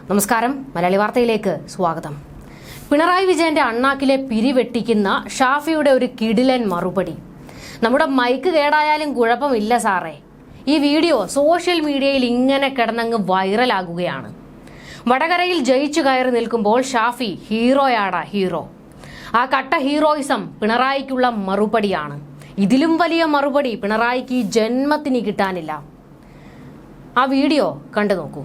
നമസ്കാരം, മലയാളി വാർത്തയിലേക്ക് സ്വാഗതം. പിണറായി വിജയന്റെ അണ്ണാക്കിലെ പിരിവെട്ടിക്കുന്ന ഷാഫിയുടെ ഒരു കിടിലൻ മറുപടി. നമ്മുടെ മൈക്ക് കേടായാലും കുഴപ്പമില്ല സാറേ. ഈ വീഡിയോ സോഷ്യൽ മീഡിയയിൽ ഇങ്ങനെ കിടന്നങ്ങ് വൈറലാകുകയാണ്. വടകരയിൽ ജയിച്ചു കയറി നിൽക്കുമ്പോൾ ഷാഫി ഹീറോയാടാ ഹീറോ. ആ കട്ട ഹീറോയിസം പിണറായിക്കുള്ള മറുപടിയാണ്. ഇതിലും വലിയ മറുപടി പിണറായിക്ക് ഈ ജന്മത്തിന് കിട്ടാനില്ല. ആ വീഡിയോ കണ്ടു നോക്കൂ.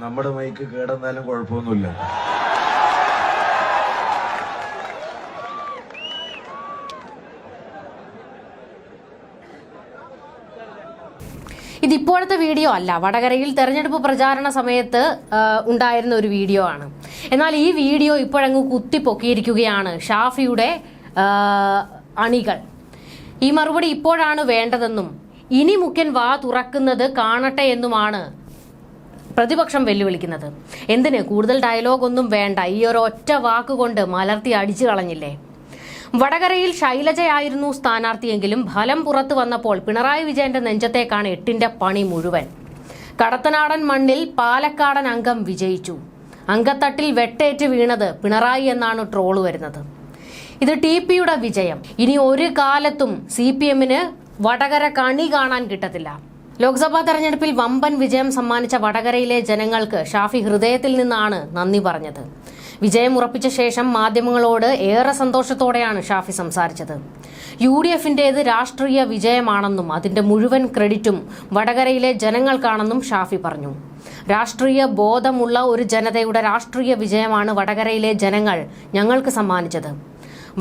നമ്മുടെ മൈക്ക് കേടെന്നാലും കുഴപ്പമൊന്നുമില്ല. ഇതിപ്പോഴത്തെ വീഡിയോ അല്ല, വടകരയിൽ തെരഞ്ഞെടുപ്പ് പ്രചാരണ സമയത്ത് ഉണ്ടായിരുന്ന ഒരു വീഡിയോ ആണ്. എന്നാൽ ഈ വീഡിയോ ഇപ്പോഴങ്ങ് കുത്തിപ്പൊക്കിയിരിക്കുകയാണ് ഷാഫിയുടെ അണികൾ. ഈ മറുപടി ഇപ്പോഴാണ് വേണ്ടതെന്നും ഇനി മുഖ്യൻ വാ തുറക്കുന്നത് കാണട്ടെ എന്നുമാണ് പ്രതിപക്ഷം വെല്ലുവിളിക്കുന്നത്. എന്തിന് കൂടുതൽ ഡയലോഗ് ഒന്നും വേണ്ട, ഈ ഒരു ഒറ്റ വാക്കുകൊണ്ട് മലർത്തി അടിച്ചു കളഞ്ഞില്ലേ. വടകരയിൽ ശൈലജയായിരുന്നു സ്ഥാനാർത്ഥിയെങ്കിലും ഫലം പുറത്തു വന്നപ്പോൾ പിണറായി വിജയന്റെ നെഞ്ചത്തേക്കാണ് 8ന്റെ പണി മുഴുവൻ. കടത്തനാടൻ മണ്ണിൽ പാലക്കാടൻ അംഗം വിജയിച്ചു. അങ്കത്തട്ടിൽ വെട്ടേറ്റ് വീണത് പിണറായി എന്നാണ് ട്രോള് വരുന്നത്. ഇത് TPയുടെ വിജയം. ഇനി ഒരു കാലത്തും CPMന് വടകര കണി കാണാൻ കിട്ടത്തില്ല. ലോക്സഭാ തെരഞ്ഞെടുപ്പിൽ വമ്പൻ വിജയം സമ്മാനിച്ച വടകരയിലെ ജനങ്ങൾക്ക് ഷാഫി ഹൃദയത്തിൽ നിന്നാണ് നന്ദി പറഞ്ഞത്. വിജയം ഉറപ്പിച്ച ശേഷം മാധ്യമങ്ങളോട് ഏറെ സന്തോഷത്തോടെയാണ് ഷാഫി സംസാരിച്ചത്. UDFന്റേത് രാഷ്ട്രീയ വിജയമാണെന്നും അതിന്റെ മുഴുവൻ ക്രെഡിറ്റും വടകരയിലെ ജനങ്ങൾക്കാണെന്നും ഷാഫി പറഞ്ഞു. രാഷ്ട്രീയ ബോധമുള്ള ഒരു ജനതയുടെ രാഷ്ട്രീയ വിജയമാണ് വടകരയിലെ ജനങ്ങൾ ഞങ്ങൾക്ക് സമ്മാനിച്ചത്.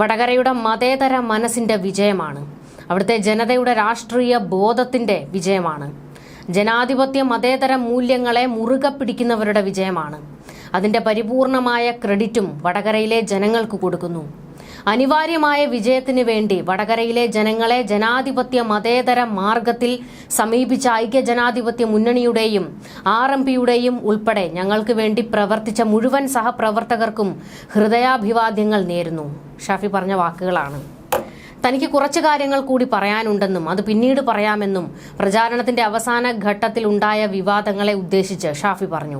വടകരയുടെ മതേതര മനസ്സിന്റെ വിജയമാണ്. അവിടുത്തെ ജനതയുടെ രാഷ്ട്രീയ ബോധത്തിന്റെ വിജയമാണ്. ജനാധിപത്യ മതേതര മൂല്യങ്ങളെ മുറുകെ പിടിക്കുന്നവരുടെ വിജയമാണ്. അതിന്റെ പരിപൂർണമായ ക്രെഡിറ്റും വടകരയിലെ ജനങ്ങൾക്ക് കൊടുക്കുന്നു. അനിവാര്യമായ വിജയത്തിന് വേണ്ടി വടകരയിലെ ജനങ്ങളെ ജനാധിപത്യ മതേതര മാർഗത്തിൽ സമീപിച്ച ഐക്യജനാധിപത്യ മുന്നണിയുടെയും RMPയുടെയും ഉൾപ്പെടെ ഞങ്ങൾക്ക് വേണ്ടി പ്രവർത്തിച്ച മുഴുവൻ സഹപ്രവർത്തകർക്കും ഹൃദയാഭിവാദ്യങ്ങൾ നേരുന്നു. ഷാഫി പറഞ്ഞ വാക്കുകളാണ്. തനിക്ക് കുറച്ച് കാര്യങ്ങൾ കൂടി പറയാനുണ്ടെന്നും അത് പിന്നീട് പറയാമെന്നും പ്രചാരണത്തിന്റെ അവസാന ഘട്ടത്തിൽ ഉണ്ടായ വിവാദങ്ങളെ ഉദ്ദേശിച്ച് ഷാഫി പറഞ്ഞു.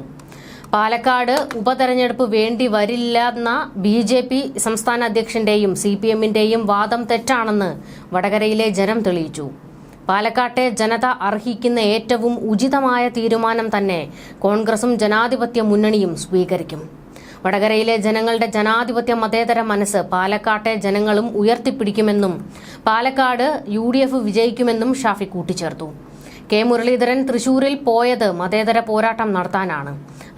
പാലക്കാട് ഉപതെരഞ്ഞെടുപ്പ് വേണ്ടി വരില്ലെന്ന BJP സംസ്ഥാന അധ്യക്ഷന്റെയും CPMന്റെയും വാദം തെറ്റാണെന്ന് വടകരയിലെ ജനം തെളിയിച്ചു. പാലക്കാട്ടെ ജനത അർഹിക്കുന്ന ഏറ്റവും ഉചിതമായ തീരുമാനം തന്നെ കോൺഗ്രസും ജനാധിപത്യ മുന്നണിയും സ്വീകരിക്കും. വടകരയിലെ ജനങ്ങളുടെ ജനാധിപത്യ മതേതര മനസ്സ് പാലക്കാട്ടെ ജനങ്ങളും ഉയർത്തിപ്പിടിക്കുമെന്നും പാലക്കാട് UDF വിജയിക്കുമെന്നും ഷാഫി കൂട്ടിച്ചേർത്തു. മുരളീധരൻ തൃശൂരിൽ പോയത് മതേതര പോരാട്ടം നടത്താനാണ്.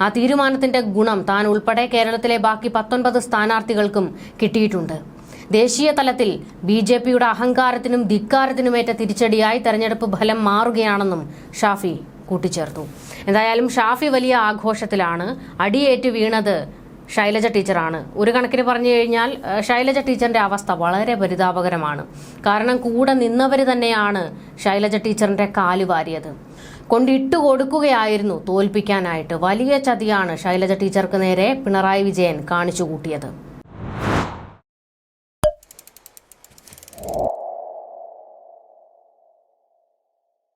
ആ തീരുമാനത്തിന്റെ ഗുണം താൻ ഉൾപ്പെടെ കേരളത്തിലെ ബാക്കി 19 സ്ഥാനാർത്ഥികൾക്കും കിട്ടിയിട്ടുണ്ട്. ദേശീയ തലത്തിൽ BJPയുടെ അഹങ്കാരത്തിനും ധിക്കാരത്തിനുമേറ്റ തിരിച്ചടിയായി തെരഞ്ഞെടുപ്പ് ഫലം മാറുകയാണെന്നും ഷാഫി കൂട്ടിച്ചേർത്തു. എന്തായാലും ഷാഫി വലിയ ആഘോഷത്തിലാണ്. അടിയേറ്റ് വീണത് ശൈലജ ടീച്ചറാണ്. ഒരു കണക്കിന് പറഞ്ഞു കഴിഞ്ഞാൽ ശൈലജ ടീച്ചറിന്റെ അവസ്ഥ വളരെ പരിതാപകരമാണ്. കാരണം കൂടെ നിന്നവർ തന്നെയാണ് ശൈലജ ടീച്ചറിന്റെ കാല് വാരിയത്. കൊണ്ടിട്ട് കൊടുക്കുകയായിരുന്നു തോൽപ്പിക്കാനായിട്ട്. വലിയ ചതിയാണ് ശൈലജ ടീച്ചർക്ക് നേരെ പിണറായി വിജയൻ കാണിച്ചു കൂട്ടിയത്.